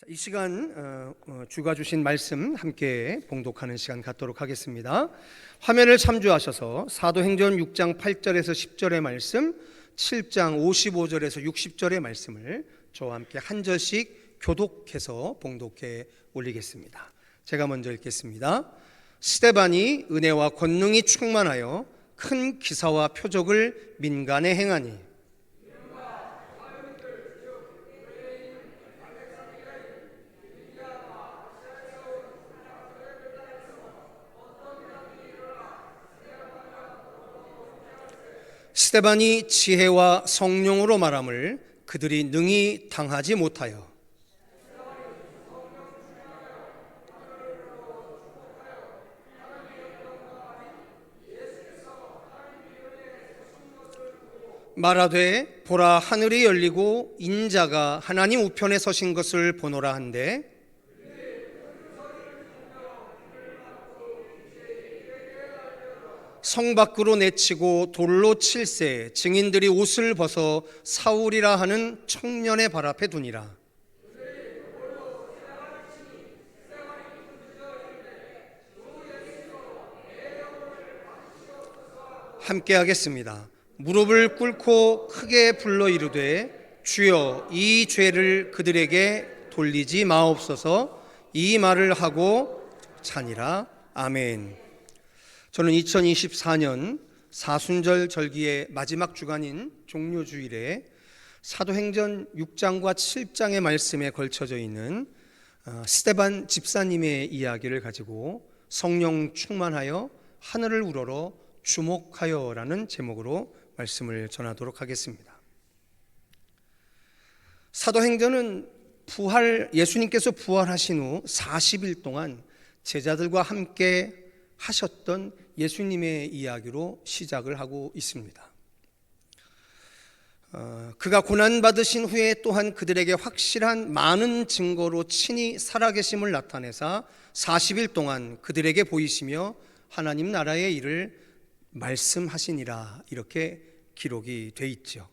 이 시간 주가 주신 말씀 함께 봉독하는 시간 갖도록 하겠습니다. 화면을 참조하셔서 사도행전 6장 8절에서 10절의 말씀, 7장 55절에서 60절의 말씀을 저와 함께 한 절씩 교독해서 봉독해 올리겠습니다. 제가 먼저 읽겠습니다. 스데반이 은혜와 권능이 충만하여 큰 기사와 표적을 민간에 행하니 스데반이 지혜와 성령으로 말함을 그들이 능히 당하지 못하여 말하되 보라 하늘이 열리고 인자가 하나님 우편에 서신 것을 보노라 한데 성 밖으로 내치고 돌로 칠세 증인들이 옷을 벗어 사울이라 하는 청년의 발 앞에 두니라. 함께 하겠습니다. 무릎을 꿇고 크게 불러 이르되 주여 이 죄를 그들에게 돌리지 마옵소서. 이 말을 하고 자니라. 아멘. 저는 2024년 사순절 절기의 마지막 주간인 종료주일에 사도행전 6장과 7장의 말씀에 걸쳐져 있는 스데반 집사님의 이야기를 가지고 성령 충만하여 하늘을 우러러 주목하여 라는 제목으로 말씀을 전하도록 하겠습니다. 사도행전은 예수님께서 부활하신 후 40일 동안 제자들과 함께 하셨던 예수님의 이야기로 시작을 하고 있습니다. 그가 고난받으신 후에 또한 그들에게 확실한 많은 증거로 친히 살아계심을 나타내사 40일 동안 그들에게 보이시며 하나님 나라의 일을 말씀하시니라 이렇게 기록이 돼 있죠.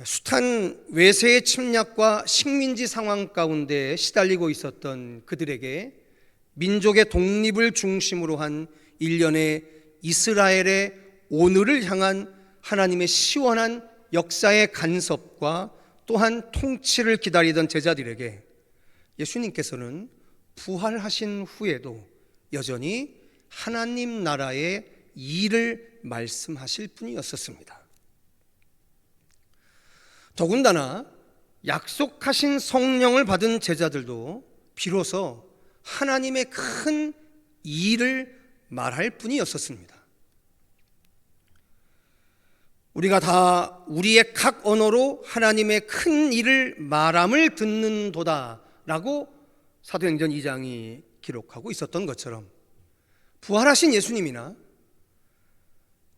숱한 외세의 침략과 식민지 상황 가운데 시달리고 있었던 그들에게 민족의 독립을 중심으로 한 일련의 이스라엘의 오늘을 향한 하나님의 시원한 역사의 간섭과 또한 통치를 기다리던 제자들에게 예수님께서는 부활하신 후에도 여전히 하나님 나라의 일을 말씀하실 분이었었습니다. 더군다나 약속하신 성령을 받은 제자들도 비로소 하나님의 큰 일을 말할 뿐이었었습니다. 우리가 다 우리의 각 언어로 하나님의 큰 일을 말함을 듣는도다 라고 사도행전 2장이 기록하고 있었던 것처럼 부활하신 예수님이나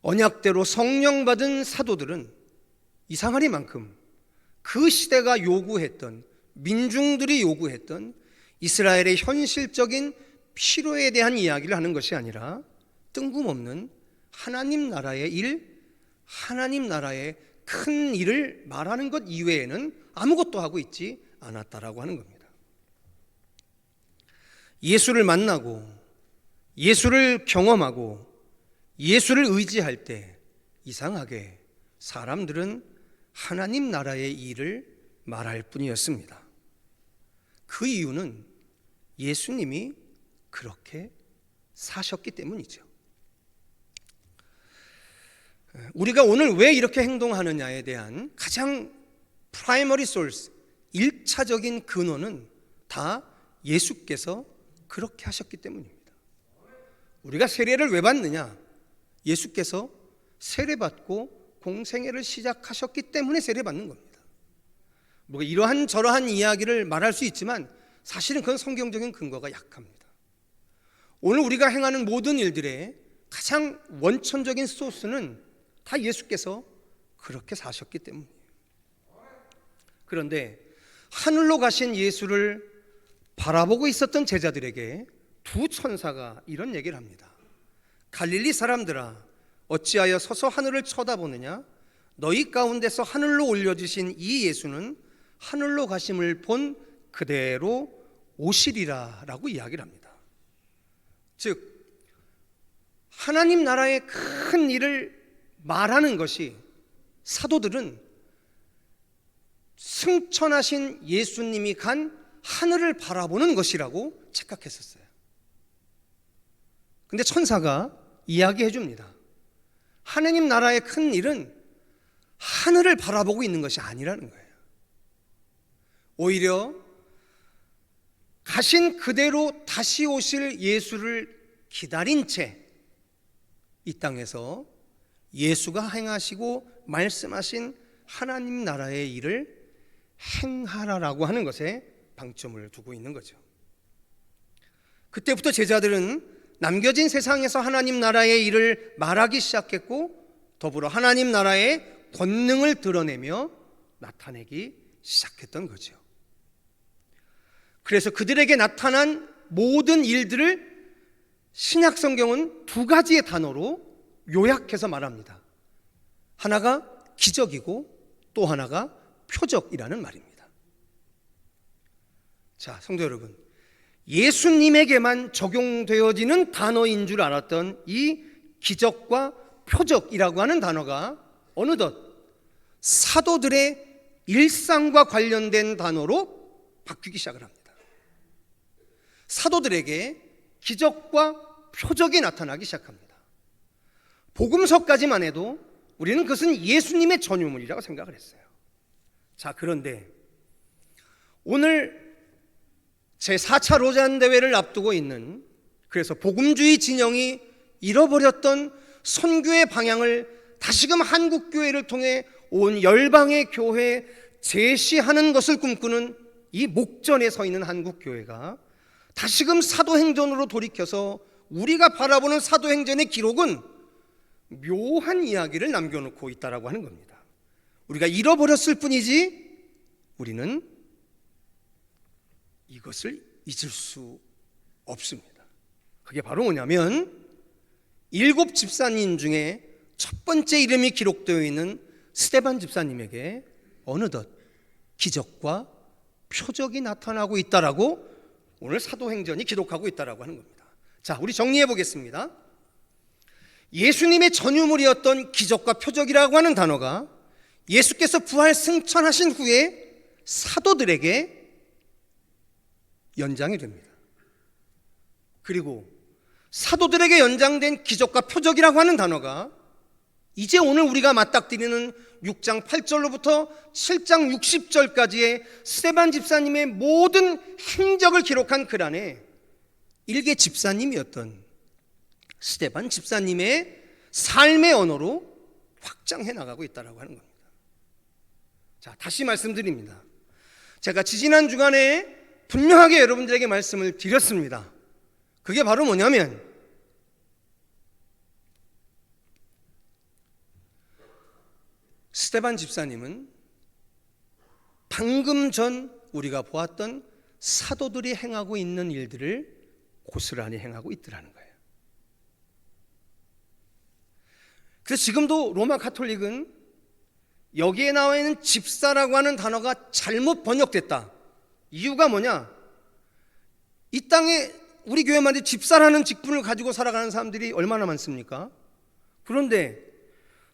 언약대로 성령 받은 사도들은 이상하리만큼 그 시대가 요구했던, 민중들이 요구했던 이스라엘의 현실적인 필요에 대한 이야기를 하는 것이 아니라 뜬금없는 하나님 나라의 일, 하나님 나라의 큰 일을 말하는 것 이외에는 아무것도 하고 있지 않았다라고 하는 겁니다. 예수를 만나고 예수를 경험하고 예수를 의지할 때 이상하게 사람들은 하나님 나라의 일을 말할 뿐이었습니다. 그 이유는 예수님이 그렇게 사셨기 때문이죠. 우리가 오늘 왜 이렇게 행동하느냐에 대한 가장 프라이머리 소스, 1차적인 근원은 다 예수께서 그렇게 하셨기 때문입니다. 우리가 세례를 왜 받느냐? 예수께서 세례받고 공생애를 시작하셨기 때문에 세례받는 겁니다. 뭐 이러한 저러한 이야기를 말할 수 있지만 사실은 그건 성경적인 근거가 약합니다. 오늘 우리가 행하는 모든 일들의 가장 원천적인 소스는 다 예수께서 그렇게 사셨기 때문이에요. 그런데 하늘로 가신 예수를 바라보고 있었던 제자들에게 두 천사가 이런 얘기를 합니다. 갈릴리 사람들아 어찌하여 서서 하늘을 쳐다보느냐? 너희 가운데서 하늘로 올려주신 이 예수는 하늘로 가심을 본 그대로 오시리라 라고 이야기를 합니다. 즉 하나님 나라의 큰 일을 말하는 것이 사도들은 승천하신 예수님이 간 하늘을 바라보는 것이라고 착각했었어요. 근데 천사가 이야기해 줍니다. 하나님 나라의 큰 일은 하늘을 바라보고 있는 것이 아니라는 거예요. 오히려 가신 그대로 다시 오실 예수를 기다린 채 이 땅에서 예수가 행하시고 말씀하신 하나님 나라의 일을 행하라라고 하는 것에 방점을 두고 있는 거죠. 그때부터 제자들은 남겨진 세상에서 하나님 나라의 일을 말하기 시작했고, 더불어 하나님 나라의 권능을 드러내며 나타내기 시작했던 거죠. 그래서 그들에게 나타난 모든 일들을 신약 성경은 두 가지의 단어로 요약해서 말합니다. 하나가 기적이고 또 하나가 표적이라는 말입니다. 자, 성도 여러분, 예수님에게만 적용되어지는 단어인 줄 알았던 이 기적과 표적이라고 하는 단어가 어느덧 사도들의 일상과 관련된 단어로 바뀌기 시작을 합니다. 사도들에게 기적과 표적이 나타나기 시작합니다. 복음서까지만 해도 우리는 그것은 예수님의 전유물이라고 생각을 했어요. 자, 그런데 오늘 제4차 로잔대회를 앞두고 있는, 그래서 복음주의 진영이 잃어버렸던 선교의 방향을 다시금 한국교회를 통해 온 열방의 교회에 제시하는 것을 꿈꾸는 이 목전에 서 있는 한국교회가 다시금 사도행전으로 돌이켜서 우리가 바라보는 사도행전의 기록은 묘한 이야기를 남겨놓고 있다라고 하는 겁니다. 우리가 잃어버렸을 뿐이지 우리는 이것을 잊을 수 없습니다. 그게 바로 뭐냐면 7 집사님 중에 첫 번째 이름이 기록되어 있는 스데반 집사님에게 어느덧 기적과 표적이 나타나고 있다라고 오늘 사도행전이 기록하고 있다라고 하는 겁니다. 자, 우리 정리해 보겠습니다. 예수님의 전유물이었던 기적과 표적이라고 하는 단어가 예수께서 부활 승천하신 후에 사도들에게 연장이 됩니다. 그리고 사도들에게 연장된 기적과 표적이라고 하는 단어가 이제 오늘 우리가 맞닥뜨리는 6장 8절로부터 7장 60절까지의 스데반 집사님의 모든 행적을 기록한 글 안에 일개 집사님이었던 스데반 집사님의 삶의 언어로 확장해 나가고 있다고 하는 겁니다. 자, 다시 말씀드립니다. 제가 지지난 주간에 분명하게 여러분들에게 말씀을 드렸습니다. 그게 바로 뭐냐면 스데반 집사님은 방금 전 우리가 보았던 사도들이 행하고 있는 일들을 고스란히 행하고 있더라는 거예요. 그래서 지금도 로마 가톨릭은 여기에 나와 있는 집사라고 하는 단어가 잘못 번역됐다. 이유가 뭐냐? 이 땅에 우리 교회만이 집사라는 직분을 가지고 살아가는 사람들이 얼마나 많습니까? 그런데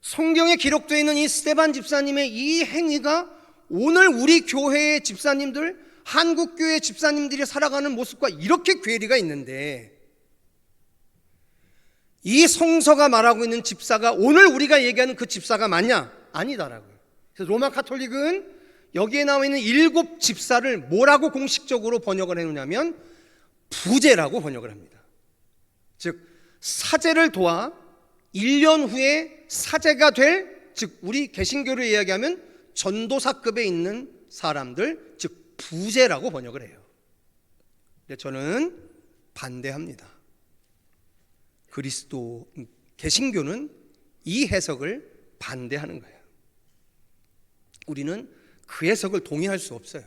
성경에 기록되어 있는 이 스데반 집사님의 이 행위가 오늘 우리 교회의 집사님들, 한국교회 집사님들이 살아가는 모습과 이렇게 괴리가 있는데, 이 성서가 말하고 있는 집사가 오늘 우리가 얘기하는 그 집사가 맞냐? 아니다라고요. 그래서 로마 가톨릭은 여기에 나와 있는 7 집사를 뭐라고 공식적으로 번역을 해놓냐면 부제라고 번역을 합니다. 즉 사제를 도와 1년 후에 사제가 될, 즉 우리 개신교를 이야기하면 전도사급에 있는 사람들, 즉 부제라고 번역을 해요. 근데 저는 반대합니다. 그리스도 개신교는 이 해석을 반대하는 거예요. 우리는 그 해석을 동의할 수 없어요.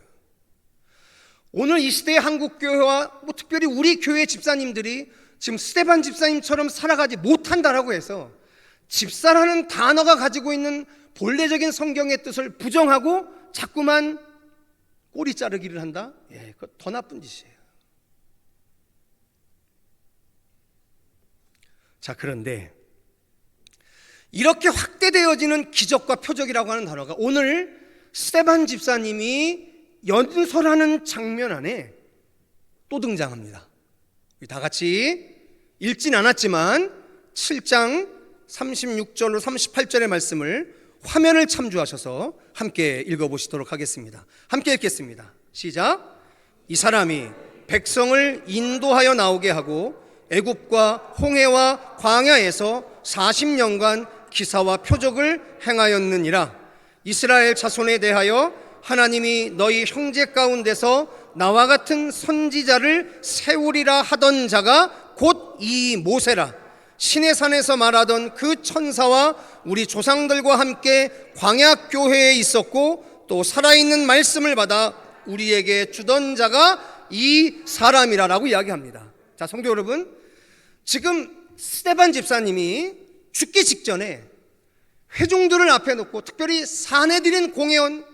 오늘 이 시대의 한국교회와 특별히 우리 교회 집사님들이 지금 스데반 집사님처럼 살아가지 못한다라고 해서 집사라는 단어가 가지고 있는 본래적인 성경의 뜻을 부정하고 자꾸만 꼬리 자르기를 한다? 예, 그거 더 나쁜 짓이에요. 자, 그런데 이렇게 확대되어지는 기적과 표적이라고 하는 단어가 오늘 스데반 집사님이 연설하는 장면 안에 또 등장합니다. 다 같이 읽진 않았지만 7장 36절로 38절의 말씀을 화면을 참조하셔서 함께 읽어보시도록 하겠습니다. 함께 읽겠습니다. 시작. 이 사람이 백성을 인도하여 나오게 하고 애굽과 홍해와 광야에서 40년간 기사와 표적을 행하였느니라. 이스라엘 자손에 대하여 하나님이 너희 형제 가운데서 나와 같은 선지자를 세우리라 하던 자가 곧 이 모세라. 시내산에서 말하던 그 천사와 우리 조상들과 함께 광야 교회에 있었고 또 살아있는 말씀을 받아 우리에게 주던 자가 이 사람이라라고 이야기합니다. 자, 성도 여러분, 지금 스데반 집사님이 죽기 직전에 회중들을 앞에 놓고 특별히 사내들인 공회원,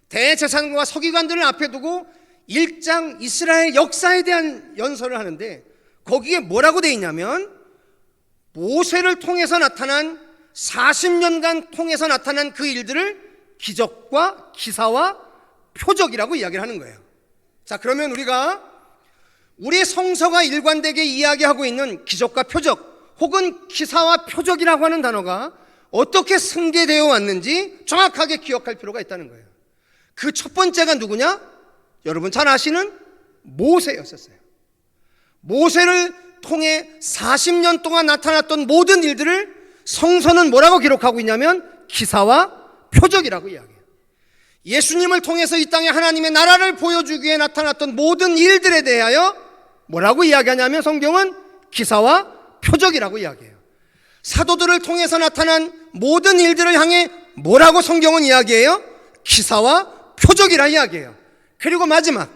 대제사장과 서기관들을 앞에 두고 일장 이스라엘 역사에 대한 연설을 하는데 거기에 뭐라고 돼 있냐면 모세를 통해서 나타난 40년간 통해서 나타난 그 일들을 기적과 기사와 표적이라고 이야기를 하는 거예요. 자, 그러면 우리가 우리 성서가 일관되게 이야기하고 있는 기적과 표적 혹은 기사와 표적이라고 하는 단어가 어떻게 승계되어 왔는지 정확하게 기억할 필요가 있다는 거예요. 그 첫 번째가 누구냐? 여러분 잘 아시는 모세였었어요. 모세를 통해 40년 동안 나타났던 모든 일들을 성서는 뭐라고 기록하고 있냐면 기사와 표적이라고 이야기해요. 예수님을 통해서 이 땅에 하나님의 나라를 보여주기 위해 나타났던 모든 일들에 대하여 뭐라고 이야기하냐면 성경은 기사와 표적이라고 이야기해요. 사도들을 통해서 나타난 모든 일들을 향해 뭐라고 성경은 이야기해요? 기사와 표적이라 이야기해요. 그리고 마지막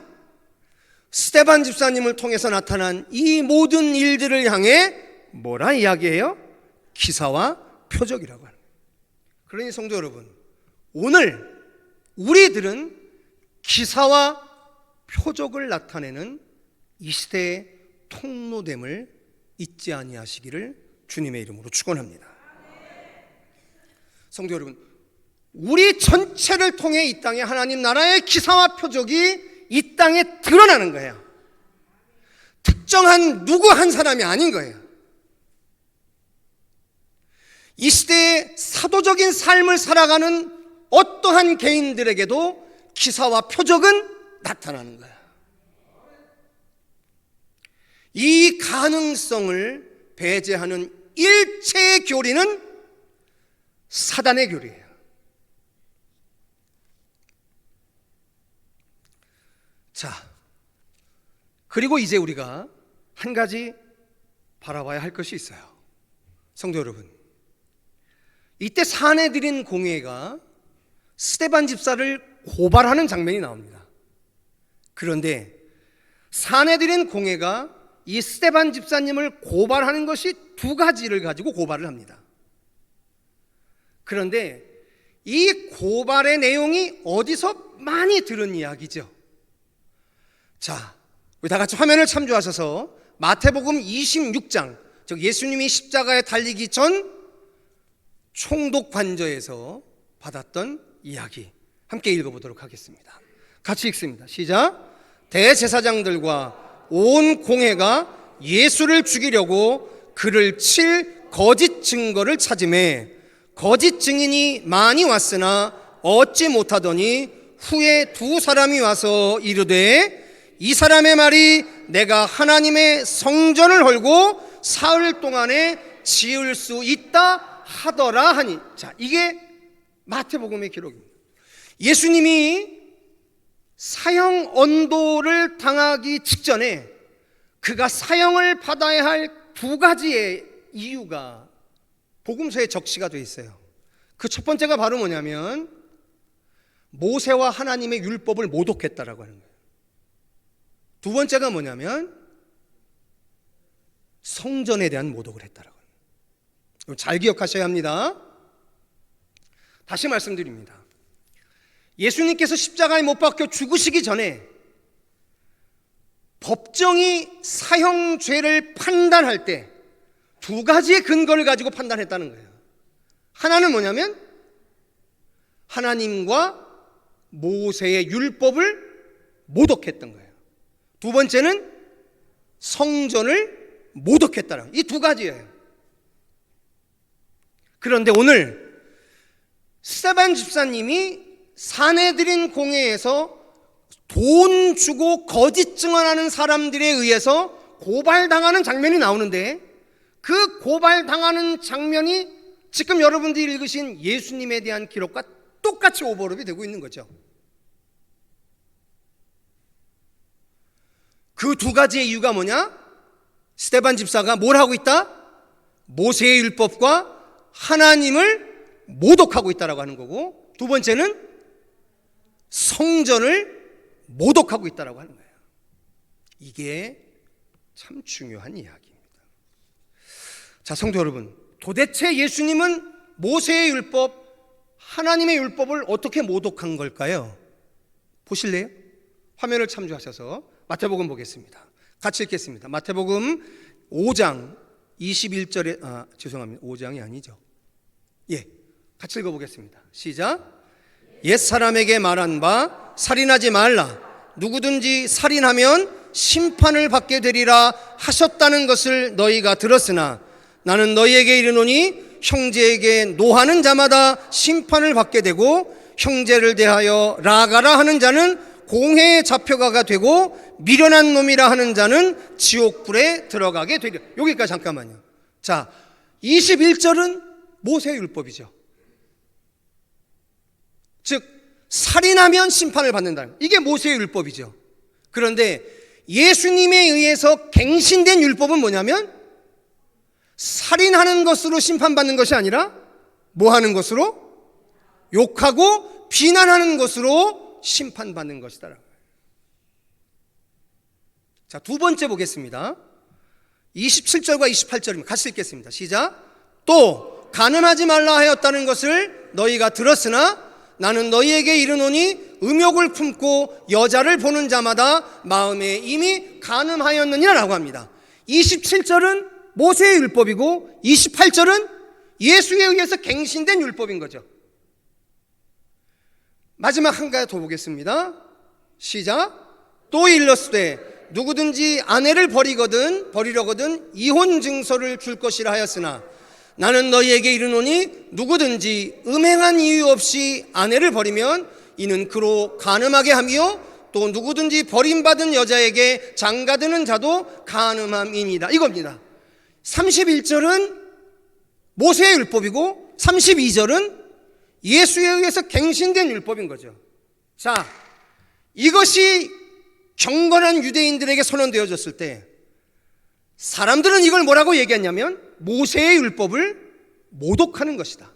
스데반 집사님을 통해서 나타난 이 모든 일들을 향해 뭐라 이야기해요? 기사와 표적이라고 하는 거예요. 그러니 성도 여러분, 오늘 우리들은 기사와 표적을 나타내는 이 시대의 통로됨을 잊지 아니하시기를 주님의 이름으로 축원합니다. 성도 여러분, 우리 전체를 통해 이 땅에 하나님 나라의 기사와 표적이 이 땅에 드러나는 거예요. 특정한 누구 한 사람이 아닌 거예요. 이 시대의 사도적인 삶을 살아가는 어떠한 개인들에게도 기사와 표적은 나타나는 거예요. 이 가능성을 배제하는 일체의 교리는 사단의 교리예요. 자, 그리고 이제 우리가 한 가지 바라봐야 할 것이 있어요. 성도 여러분, 이때 사내들인 공회가 스데반 집사를 고발하는 장면이 나옵니다. 그런데 사내들인 공회가 이 스데반 집사님을 고발하는 것이 두 가지를 가지고 고발을 합니다. 그런데 이 고발의 내용이 어디서 많이 들은 이야기죠? 자, 우리 다 같이 화면을 참조하셔서 마태복음 26장, 즉 예수님이 십자가에 달리기 전 총독 관저에서 받았던 이야기 함께 읽어보도록 하겠습니다. 같이 읽습니다. 시작. 대제사장들과 온 공회가 예수를 죽이려고 그를 칠 거짓 증거를 찾으매 거짓 증인이 많이 왔으나 얻지 못하더니 후에 두 사람이 와서 이르되 이 사람의 말이 내가 하나님의 성전을 헐고 사흘 동안에 지을 수 있다 하더라 하니. 자, 이게 마태복음의 기록입니다. 예수님이 사형 언도를 당하기 직전에 그가 사형을 받아야 할 두 가지의 이유가 복음서에 적시가 되어 있어요. 그 첫 번째가 바로 뭐냐면 모세와 하나님의 율법을 모독했다라고 하는 거예요. 두 번째가 뭐냐면 성전에 대한 모독을 했다라고 하는 거예요. 잘 기억하셔야 합니다. 다시 말씀드립니다. 예수님께서 십자가에 못 박혀 죽으시기 전에 법정이 사형죄를 판단할 때 두 가지의 근거를 가지고 판단했다는 거예요. 하나는 뭐냐면 하나님과 모세의 율법을 모독했던 거예요. 두 번째는 성전을 모독했다는, 이 두 가지예요. 그런데 오늘 스데반 집사님이 사내들인 공회에서 돈 주고 거짓 증언하는 사람들에 의해서 고발당하는 장면이 나오는데, 그 고발당하는 장면이 지금 여러분들이 읽으신 예수님에 대한 기록과 똑같이 오버랩이 되고 있는 거죠. 그 두 가지의 이유가 뭐냐? 스데반 집사가 뭘 하고 있다? 모세의 율법과 하나님을 모독하고 있다라고 하는 거고, 두 번째는 성전을 모독하고 있다라고 하는 거예요. 이게 참 중요한 이야기입니다. 자, 성도 여러분, 도대체 예수님은 모세의 율법, 하나님의 율법을 어떻게 모독한 걸까요? 보실래요? 화면을 참조하셔서 마태복음 보겠습니다. 같이 읽겠습니다. 마태복음 5장 21절에 죄송합니다. 5장이 아니죠. 같이 읽어보겠습니다. 시작. 옛사람에게 말한 바 살인하지 말라. 누구든지 살인하면 심판을 받게 되리라 하셨다는 것을 너희가 들었으나 나는 너희에게 이르노니 형제에게 노하는 자마다 심판을 받게 되고 형제를 대하여 라가라 하는 자는 공회에 잡혀가가 되고 미련한 놈이라 하는 자는 지옥불에 들어가게 되리라. 여기까지 잠깐만요. 자, 21절은 모세의 율법이죠. 즉 살인하면 심판을 받는다는, 이게 모세의 율법이죠. 그런데 예수님에 의해서 갱신된 율법은 뭐냐면 살인하는 것으로 심판받는 것이 아니라 뭐 하는 것으로? 욕하고 비난하는 것으로 심판받는 것이다. 자, 두 번째 보겠습니다. 27절과 28절입니다. 같이 읽겠습니다. 시작. 또 간음하지 말라 하였다는 것을 너희가 들었으나 나는 너희에게 이르노니 음욕을 품고 여자를 보는 자마다 마음에 이미 간음하였느니라 라고 합니다. 27절은 모세의 율법이고 28절은 예수에 의해서 갱신된 율법인 거죠. 마지막 한 가지 더 보겠습니다. 시작. 또 일렀으되 누구든지 아내를 버리려거든 이혼 증서를 줄 것이라 하였으나 나는 너희에게 이르노니 누구든지 음행한 이유 없이 아내를 버리면 이는 그로 간음하게 하며 또 누구든지 버림받은 여자에게 장가드는 자도 간음함이니라. 이겁니다. 31절은 모세의 율법이고 32절은 예수에 의해서 갱신된 율법인 거죠. 자, 이것이 경건한 유대인들에게 선언되어졌을 때 사람들은 이걸 뭐라고 얘기했냐면 모세의 율법을 모독하는 것이다.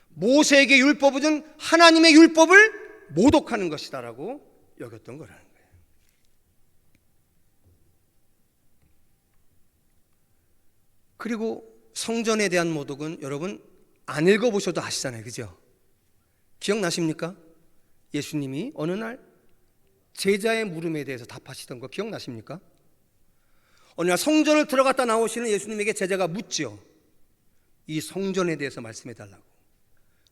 모세에게 율법은 하나님의 율법을 모독하는 것이다 라고 여겼던 거라는 거예요. 그리고 성전에 대한 모독은 여러분 안 읽어보셔도 아시잖아요. 그죠? 기억나십니까? 예수님이 어느 날 제자의 물음에 대해서 답하시던 거 기억나십니까? 어느 날 성전을 들어갔다 나오시는 예수님에게 제자가 묻죠. 이 성전에 대해서 말씀해 달라고.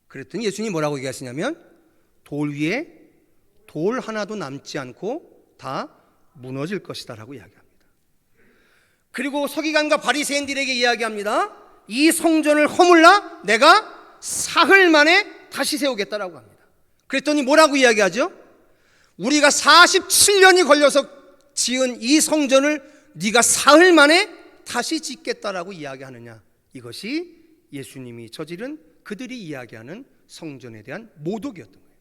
그랬더니 예수님이 뭐라고 얘기하시냐면 돌 위에 돌 하나도 남지 않고 다 무너질 것이다 라고 이야기합니다. 그리고 서기관과 바리새인들에게 이야기합니다. 이 성전을 허물라 내가 사흘 만에 다시 세우겠다라고 합니다. 그랬더니 뭐라고 이야기하죠? 우리가 47년이 걸려서 지은 이 성전을 네가 사흘 만에 다시 짓겠다라고 이야기하느냐. 이것이 예수님이 저지른 그들이 이야기하는 성전에 대한 모독이었던 거예요.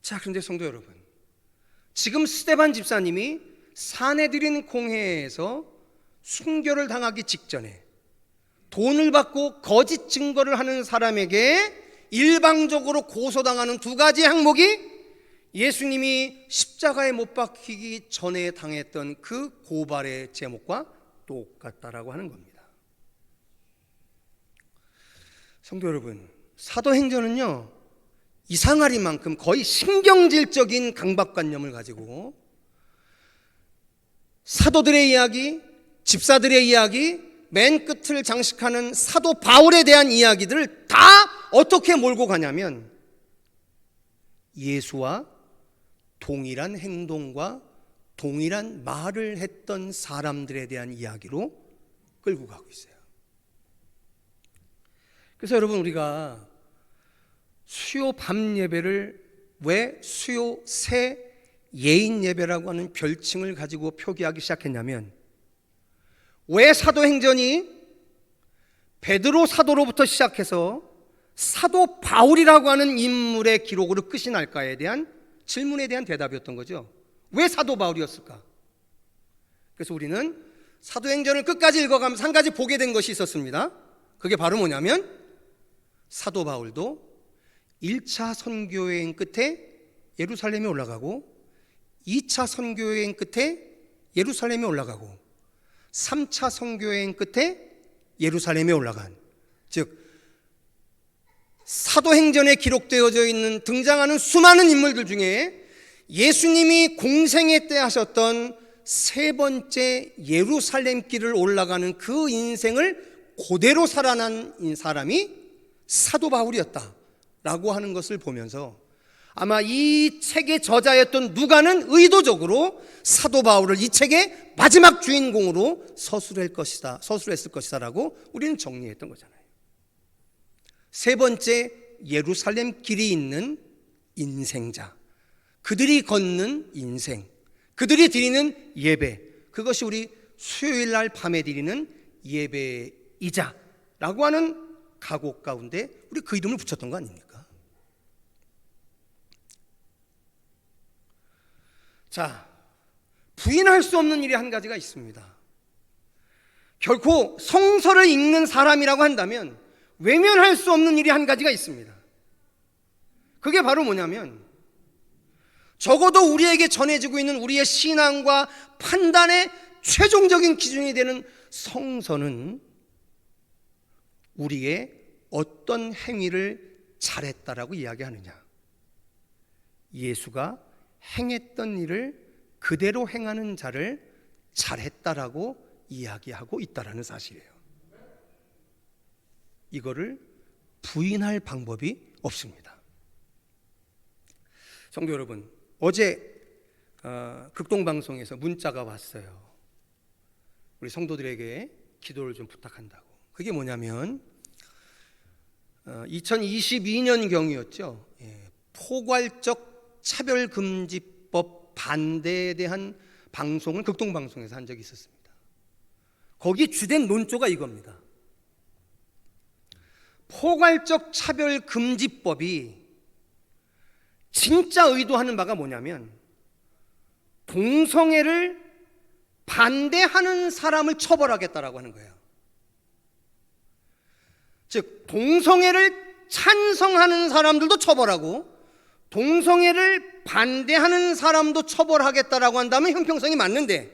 자, 그런데 성도 여러분, 지금 스데반 집사님이 사내들인 공회에서 순교를 당하기 직전에 돈을 받고 거짓 증거를 하는 사람에게 일방적으로 고소당하는 두 가지 항목이 예수님이 십자가에 못 박히기 전에 당했던 그 고발의 제목과 똑같다라고 하는 겁니다. 성도 여러분, 사도행전은요, 이상하리만큼 거의 신경질적인 강박관념을 가지고 사도들의 이야기, 집사들의 이야기, 맨 끝을 장식하는 사도 바울에 대한 이야기들을 다 어떻게 몰고 가냐면 예수와 동일한 행동과 동일한 말을 했던 사람들에 대한 이야기로 끌고 가고 있어요. 그래서 여러분, 우리가 수요 밤 예배를 왜 수요 새 예인 예배라고 하는 별칭을 가지고 표기하기 시작했냐면, 왜 사도행전이 베드로 사도로부터 시작해서 사도 바울이라고 하는 인물의 기록으로 끝이 날까에 대한 질문에 대한 대답이었던 거죠. 왜 사도 바울이었을까? 그래서 우리는 사도행전을 끝까지 읽어가면서 한 가지 보게 된 것이 있었습니다. 그게 바로 뭐냐면, 사도 바울도 1차 선교여행 끝에 예루살렘에 올라가고 2차 선교여행 끝에 예루살렘에 올라가고 3차 선교여행 끝에 예루살렘에 올라간, 즉 사도행전에 기록되어져 있는 등장하는 수많은 인물들 중에 예수님이 공생애 때 하셨던 세 번째 예루살렘 길을 올라가는 그 인생을 그대로 살아난 사람이 사도 바울이었다라고 하는 것을 보면서 아마 이 책의 저자였던 누가는 의도적으로 사도 바울을 이 책의 마지막 주인공으로 서술했을 것이다 라고 우리는 정리했던 거잖아요. 세 번째 예루살렘 길이 있는 인생자, 그들이 걷는 인생, 그들이 드리는 예배, 그것이 우리 수요일 날 밤에 드리는 예배이자 라고 하는 가곡 가운데 우리 그 이름을 붙였던 거 아닙니까? 자, 부인할 수 없는 일이 한 가지가 있습니다. 결코 성서를 읽는 사람이라고 한다면 외면할 수 없는 일이 한 가지가 있습니다. 그게 바로 뭐냐면, 적어도 우리에게 전해지고 있는 우리의 신앙과 판단의 최종적인 기준이 되는 성서는 우리의 어떤 행위를 잘했다라고 이야기하느냐, 예수가 행했던 일을 그대로 행하는 자를 잘했다라고 이야기하고 있다라는 사실이에요. 이거를 부인할 방법이 없습니다. 성도 여러분, 어제 극동방송에서 문자가 왔어요. 우리 성도들에게 기도를 좀 부탁한다고. 그게 뭐냐면 2022년경이었죠. 포괄적 차별금지법 반대에 대한 방송을 극동방송에서 한 적이 있었습니다. 거기 주된 논조가 이겁니다. 포괄적 차별금지법이 진짜 의도하는 바가 뭐냐면, 동성애를 반대하는 사람을 처벌하겠다라고 하는 거예요. 즉 동성애를 찬성하는 사람들도 처벌하고 동성애를 반대하는 사람도 처벌하겠다라고 한다면 형평성이 맞는데,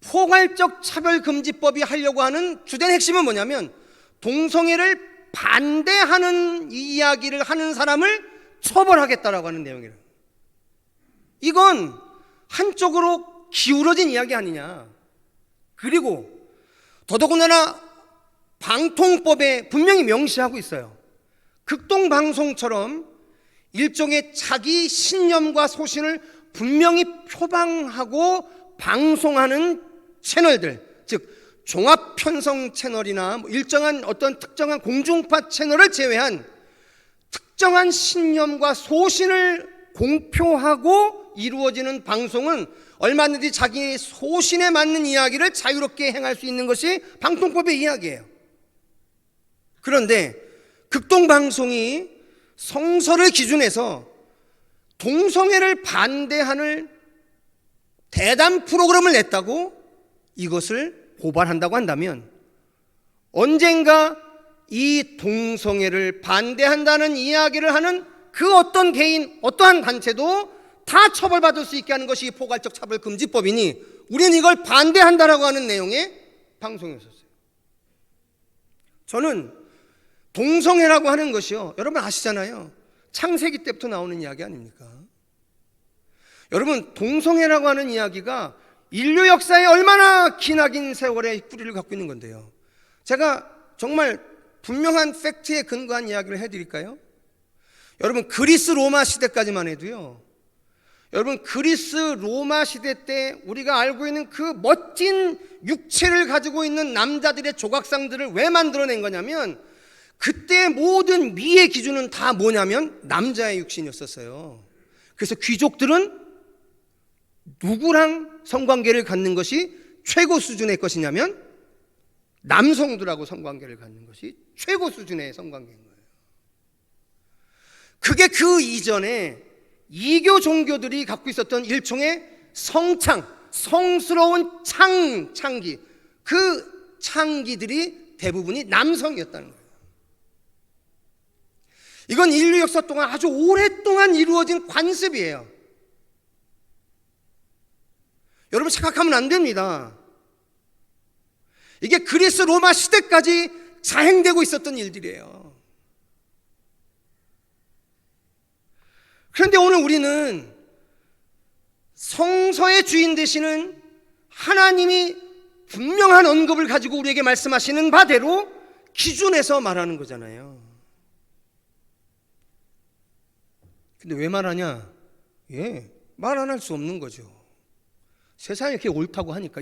포괄적 차별금지법이 하려고 하는 주된 핵심은 뭐냐면, 동성애를 반대하는 이야기를 하는 사람을 처벌하겠다라고 하는 내용이에요. 이건 한쪽으로 기울어진 이야기 아니냐. 그리고 더더군다나 방통법에 분명히 명시하고 있어요. 극동방송처럼 일종의 자기 신념과 소신을 분명히 표방하고 방송하는 채널들, 즉 종합편성 채널이나 일정한 어떤 특정한 공중파 채널을 제외한 특정한 신념과 소신을 공표하고 이루어지는 방송은 얼마든지 자기의 소신에 맞는 이야기를 자유롭게 행할 수 있는 것이 방통법의 이야기예요. 그런데 극동방송이 성서를 기준해서 동성애를 반대하는 대담 프로그램을 냈다고 이것을 고발한다고 한다면, 언젠가 이 동성애를 반대한다는 이야기를 하는 그 어떤 개인, 어떠한 단체도 다 처벌받을 수 있게 하는 것이 포괄적 차별금지법이니 우리는 이걸 반대한다라고 하는 내용의 방송이었어요. 저는 동성애라고 하는 것이요, 여러분 아시잖아요. 창세기 때부터 나오는 이야기 아닙니까? 여러분, 동성애라고 하는 이야기가 인류 역사에 얼마나 기나긴 세월의 뿌리를 갖고 있는 건데요. 제가 정말 분명한 팩트에 근거한 이야기를 해드릴까요? 여러분, 그리스 로마 시대까지만 해도요, 여러분, 그리스 로마 시대 때 우리가 알고 있는 그 멋진 육체를 가지고 있는 남자들의 조각상들을 왜 만들어낸 거냐면, 그때 모든 미의 기준은 다 뭐냐면 남자의 육신이었었어요. 그래서 귀족들은 누구랑 성관계를 갖는 것이 최고 수준의 것이냐면 남성들하고 성관계를 갖는 것이 최고 수준의 성관계인 거예요. 그게 그 이전에 이교 종교들이 갖고 있었던 일종의 성창, 성스러운 창기, 그 창기들이 대부분이 남성이었다는 거예요. 이건 인류 역사 동안 아주 오랫동안 이루어진 관습이에요. 여러분, 착각하면 안 됩니다. 이게 그리스 로마 시대까지 자행되고 있었던 일들이에요. 그런데 오늘 우리는 성서의 주인 되시는 하나님이 분명한 언급을 가지고 우리에게 말씀하시는 바대로 기준에서 말하는 거잖아요. 근데 왜 말하냐? 말 안 할 수 없는 거죠. 세상이 이렇게 옳다고 하니까.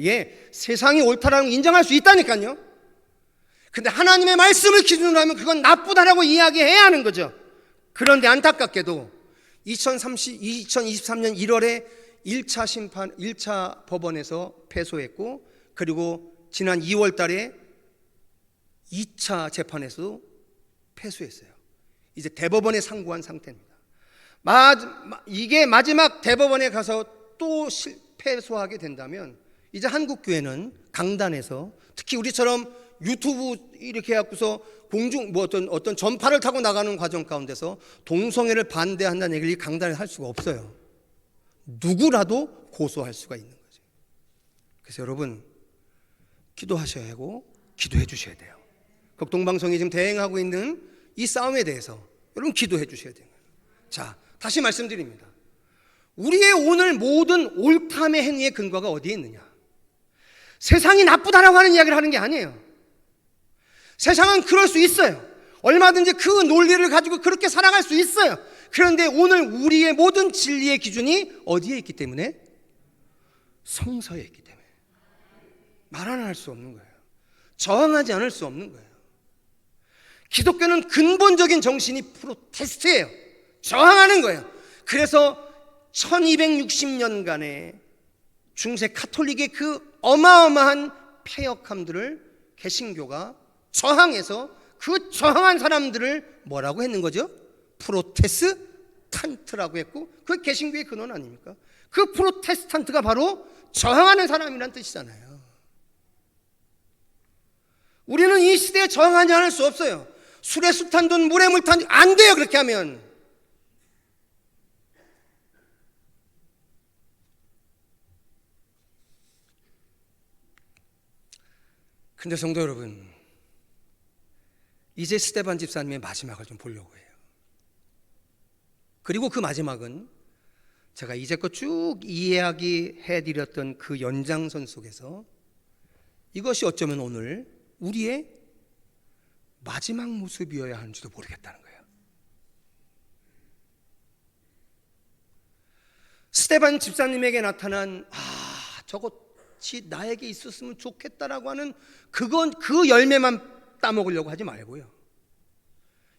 세상이 옳다라는 걸 인정할 수 있다니까요. 근데 하나님의 말씀을 기준으로 하면 그건 나쁘다라고 이야기해야 하는 거죠. 그런데 안타깝게도 2023년 1월에 1차 법원에서 패소했고, 그리고 지난 2월 달에 2차 재판에서도 패소했어요. 이제 대법원에 상고한 상태입니다. 이게 마지막 대법원에 가서 또 패소하게 된다면 이제 한국 교회는 강단에서, 특히 우리처럼 유튜브 이렇게 해갖고서 어떤 전파를 타고 나가는 과정 가운데서 동성애를 반대한다는 얘기를 이 강단에 할 수가 없어요. 누구라도 고소할 수가 있는 거죠. 그래서 여러분, 기도하셔야 하고 기도해 주셔야 돼요. 극동방송이 지금 대행하고 있는 이 싸움에 대해서 여러분 기도해 주셔야 돼요. 자, 다시 말씀드립니다. 우리의 오늘 모든 옳담의 행위의 근거가 어디에 있느냐? 세상이 나쁘다라고 하는 이야기를 하는 게 아니에요. 세상은 그럴 수 있어요. 얼마든지 그 논리를 가지고 그렇게 살아갈 수 있어요. 그런데 오늘 우리의 모든 진리의 기준이 어디에 있기 때문에? 성서에 있기 때문에. 말 안 할 수 없는 거예요. 저항하지 않을 수 없는 거예요. 기독교는 근본적인 정신이 프로테스트예요. 저항하는 거예요. 그래서 1260년간의 중세 카톨릭의 그 어마어마한 패역함들을 개신교가 저항해서 그 저항한 사람들을 뭐라고 했는 거죠? 프로테스탄트라고 했고, 그 개신교의 근원 아닙니까? 그 프로테스탄트가 바로 저항하는 사람이란 뜻이잖아요. 우리는 이 시대에 저항하지 않을 수 없어요. 술에 술 탄 돈, 물에 물 탄 돈, 안 돼요. 그렇게 하면. 근데 성도 여러분, 이제 스데반 집사님의 마지막을 좀 보려고 해요. 그리고 그 마지막은 제가 이제껏 쭉 이야기해드렸던 그 연장선 속에서 이것이 어쩌면 오늘 우리의 마지막 모습이어야 하는지도 모르겠다는 거예요. 스데반 집사님에게 나타난 저것이 나에게 있었으면 좋겠다라고 하는 그건 그 열매만 따먹으려고 하지 말고요,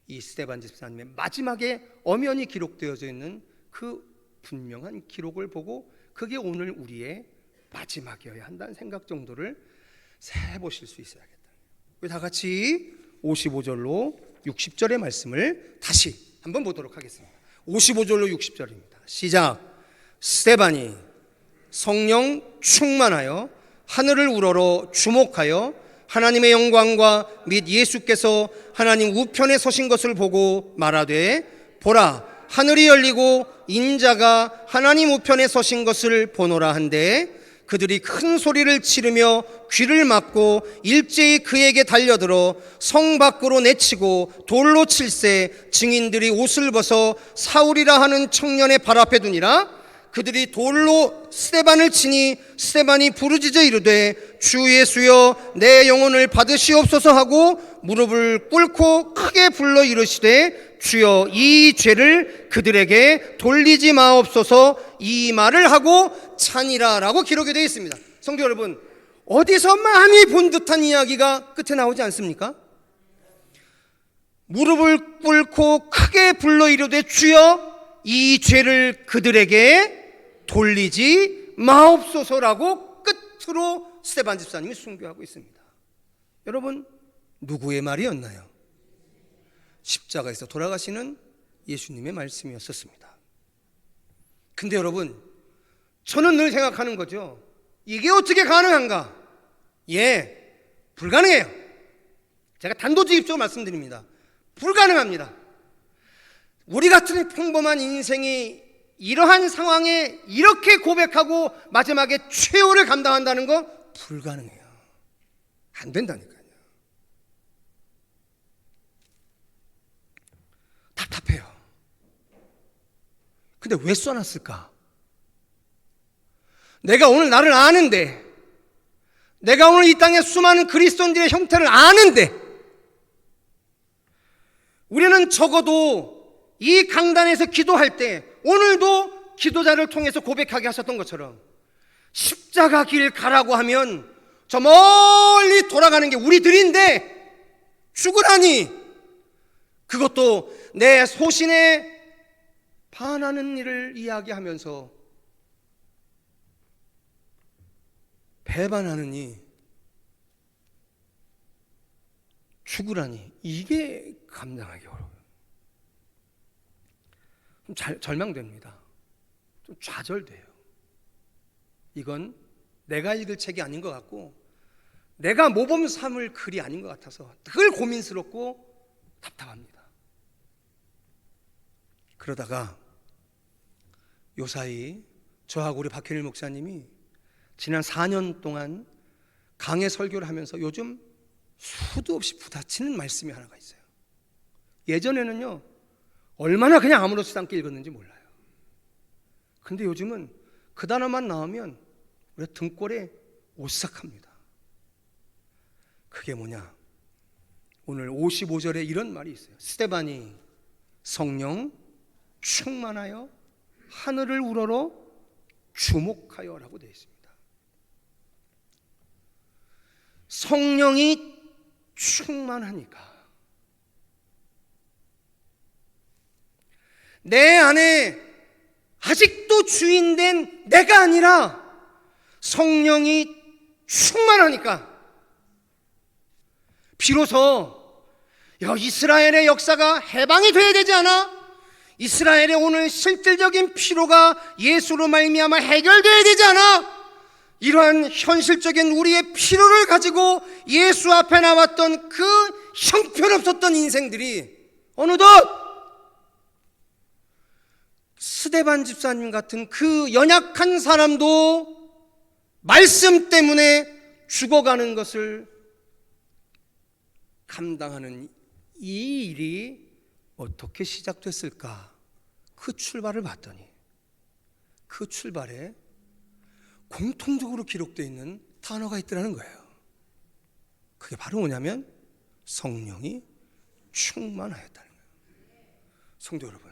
이 스데반 집사님의 마지막에 엄연히 기록되어져 있는 그 분명한 기록을 보고 그게 오늘 우리의 마지막이어야 한다는 생각 정도를 해보실 수 있어야겠다. 우리 다 같이 55절로 60절의 말씀을 다시 한번 보도록 하겠습니다. 55절로 60절입니다. 시작. 스데반이 성령 충만하여 하늘을 우러러 주목하여 하나님의 영광과 및 예수께서 하나님 우편에 서신 것을 보고 말하되, 보라, 하늘이 열리고 인자가 하나님 우편에 서신 것을 보노라 한데, 그들이 큰 소리를 지르며 귀를 막고 일제히 그에게 달려들어 성 밖으로 내치고 돌로 칠세 증인들이 옷을 벗어 사울이라 하는 청년의 발 앞에 두니라. 그들이 돌로 스데반을 치니 스데반이 부르짖어 이르되 주 예수여 내 영혼을 받으시옵소서 하고 무릎을 꿇고 크게 불러 이르시되 주여 이 죄를 그들에게 돌리지 마옵소서 이 말을 하고 차니라 라고 기록이 되어 있습니다. 성도 여러분, 어디서 많이 본 듯한 이야기가 끝에 나오지 않습니까? 무릎을 꿇고 크게 불러 이르되 주여 이 죄를 그들에게 돌리지 마옵소서라고 끝으로 스데반 집사님이 순교하고 있습니다. 여러분, 누구의 말이었나요? 십자가에서 돌아가시는 예수님의 말씀이었었습니다. 근데 여러분, 저는 늘 생각하는 거죠. 이게 어떻게 가능한가? 예, 불가능해요. 제가 단도직입적으로 말씀드립니다. 불가능합니다. 우리 같은 평범한 인생이 이러한 상황에 이렇게 고백하고 마지막에 최후를 감당한다는 거 불가능해요. 안 된다니까요. 답답해요. 근데 왜 써놨을까? 내가 오늘 나를 아는데, 내가 오늘 이 땅에 수많은 그리스도인들의 형태를 아는데, 우리는 적어도 이 강단에서 기도할 때 오늘도 기도자를 통해서 고백하게 하셨던 것처럼 십자가 길 가라고 하면 저 멀리 돌아가는 게 우리들인데 죽으라니, 그것도 내 소신에 반하는 일을 이야기하면서 배반하느니 죽으라니, 이게 감당하기 어려워요. 좀 절망됩니다. 좀 좌절돼요. 이건 내가 읽을 책이 아닌 것 같고 내가 모범 삼을 글이 아닌 것 같아서 늘 고민스럽고 답답합니다. 그러다가 요사이 저하고 우리 박현일 목사님이 지난 4년 동안 강해 설교를 하면서 요즘 수도 없이 부딪히는 말씀이 하나가 있어요. 예전에는요 얼마나 그냥 아무렇지도 않게 읽었는지 몰라요. 근데 요즘은 그 단어만 나오면 우리 등골에 오싹합니다. 그게 뭐냐? 오늘 55절에 이런 말이 있어요. 스데반이 성령 충만하여 하늘을 우러러 주목하여 라고 되어 있습니다. 성령이 충만하니까 내 안에 아직도 주인된 내가 아니라 성령이 충만하니까 비로소 이스라엘의 역사가 해방이 돼야 되지 않아? 이스라엘의 오늘 실질적인 필요가 예수로 말미암아 해결돼야 되지 않아? 이러한 현실적인 우리의 필요를 가지고 예수 앞에 나왔던 그 형편없었던 인생들이 어느덧 스데반 집사님 같은 그 연약한 사람도 말씀 때문에 죽어가는 것을 감당하는 이 일이 어떻게 시작됐을까? 그 출발을 봤더니 그 출발에 공통적으로 기록되어 있는 단어가 있더라는 거예요. 그게 바로 뭐냐면 성령이 충만하였다는 거예요. 성도 여러분,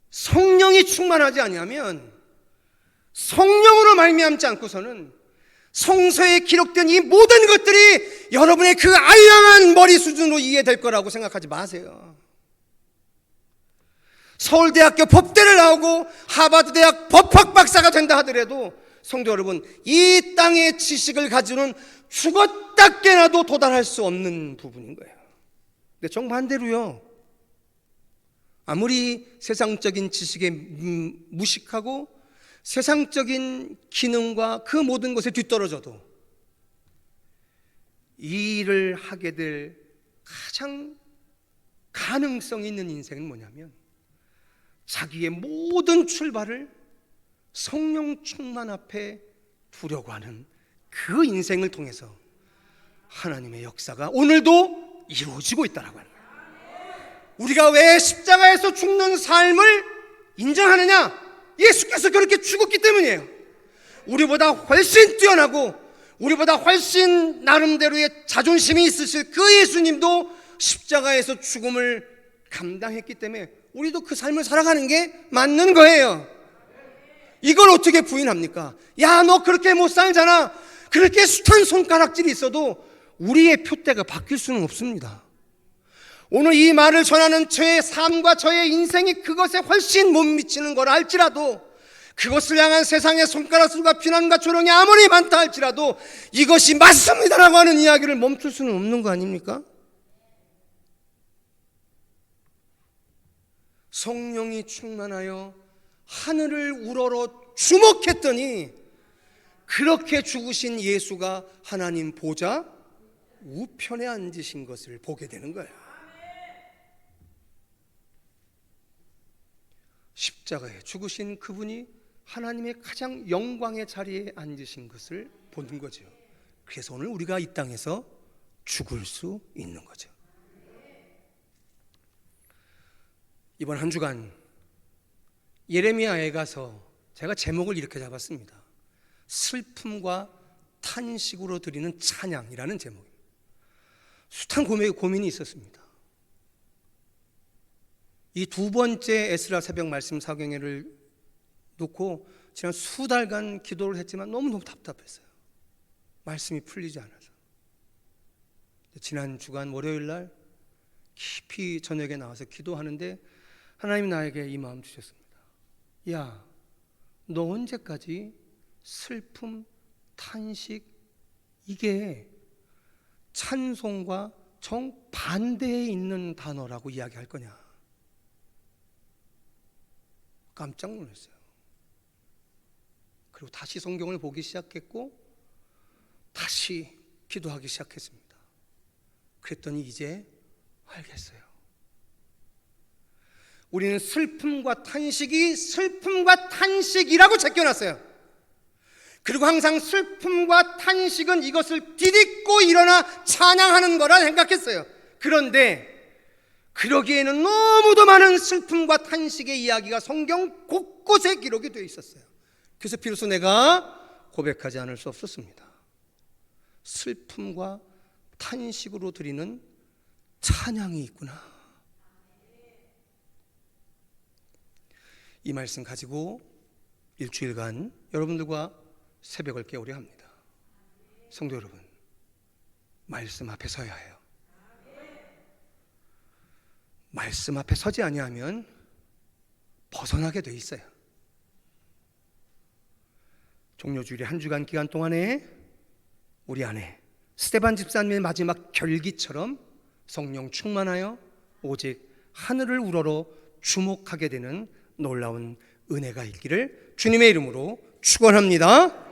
성령이 충만하지 아니하면 성령으로 말미암지 않고서는 성서에 기록된 이 모든 것들이 여러분의 그 알량한 머리 수준으로 이해될 거라고 생각하지 마세요. 서울대학교 법대를 나오고 하버드대학 법학 박사가 된다 하더라도 성도 여러분, 이 땅의 지식을 가지고는 죽었다 깨나도 도달할 수 없는 부분인 거예요. 근데 정반대로요, 아무리 세상적인 지식에 무식하고 세상적인 기능과 그 모든 것에 뒤떨어져도 이 일을 하게 될 가장 가능성이 있는 인생은 뭐냐면 자기의 모든 출발을 성령 충만 앞에 보려고 하는 그 인생을 통해서 하나님의 역사가 오늘도 이루어지고 있다라고 하는 거예요. 우리가 왜 십자가에서 죽는 삶을 인정하느냐? 예수께서 그렇게 죽었기 때문이에요. 우리보다 훨씬 뛰어나고 우리보다 훨씬 나름대로의 자존심이 있으실 그 예수님도 십자가에서 죽음을 감당했기 때문에 우리도 그 삶을 살아가는 게 맞는 거예요. 이걸 어떻게 부인합니까? 야, 너 그렇게 못 살잖아. 그렇게 숱한 손가락질이 있어도 우리의 표대가 바뀔 수는 없습니다. 오늘 이 말을 전하는 저의 삶과 저의 인생이 그것에 훨씬 못 미치는 걸 알지라도, 그것을 향한 세상의 손가락질과 비난과 조롱이 아무리 많다 할지라도 이것이 맞습니다라고 하는 이야기를 멈출 수는 없는 거 아닙니까? 성령이 충만하여 하늘을 우러러 주목했더니 그렇게 죽으신 예수가 하나님 보좌 우편에 앉으신 것을 보게 되는 거야. 십자가에 죽으신 그분이 하나님의 가장 영광의 자리에 앉으신 것을 보는 거죠. 그래서 오늘 우리가 이 땅에서 죽을 수 있는 거죠. 이번 한 주간 예레미야에 가서 제가 제목을 이렇게 잡았습니다. 슬픔과 탄식으로 드리는 찬양이라는 제목입니다. 숱한 고민이 있었습니다. 이 두 번째 에스라 새벽 말씀 사경회를 놓고 지난 수달간 기도를 했지만 너무너무 답답했어요. 말씀이 풀리지 않아서. 지난 주간 월요일 날 깊이 저녁에 나와서 기도하는데 하나님이 나에게 이 마음 주셨습니다. 야, 너 언제까지 슬픔, 탄식, 이게 찬송과 정반대에 있는 단어라고 이야기할 거냐? 깜짝 놀랐어요. 그리고 다시 성경을 보기 시작했고 다시 기도하기 시작했습니다. 그랬더니 이제 알겠어요. 우리는 슬픔과 탄식이 슬픔과 탄식이라고 제껴놨어요. 그리고 항상 슬픔과 탄식은 이것을 디딛고 일어나 찬양하는 거라 생각했어요. 그런데 그러기에는 너무도 많은 슬픔과 탄식의 이야기가 성경 곳곳에 기록이 되어 있었어요. 그래서 비로소 내가 고백하지 않을 수 없었습니다. 슬픔과 탄식으로 드리는 찬양이 있구나. 이 말씀 가지고 일주일간 여러분들과 새벽을 깨우려 합니다. 성도 여러분, 말씀 앞에 서야 해요. 말씀 앞에 서지 아니하면 벗어나게 돼 있어요. 종료주일의 한 주간 기간 동안에 우리 안에 스데반 집사님의 마지막 결기처럼 성령 충만하여 오직 하늘을 우러러 주목하게 되는 놀라운 은혜가 있기를 주님의 이름으로 축원합니다.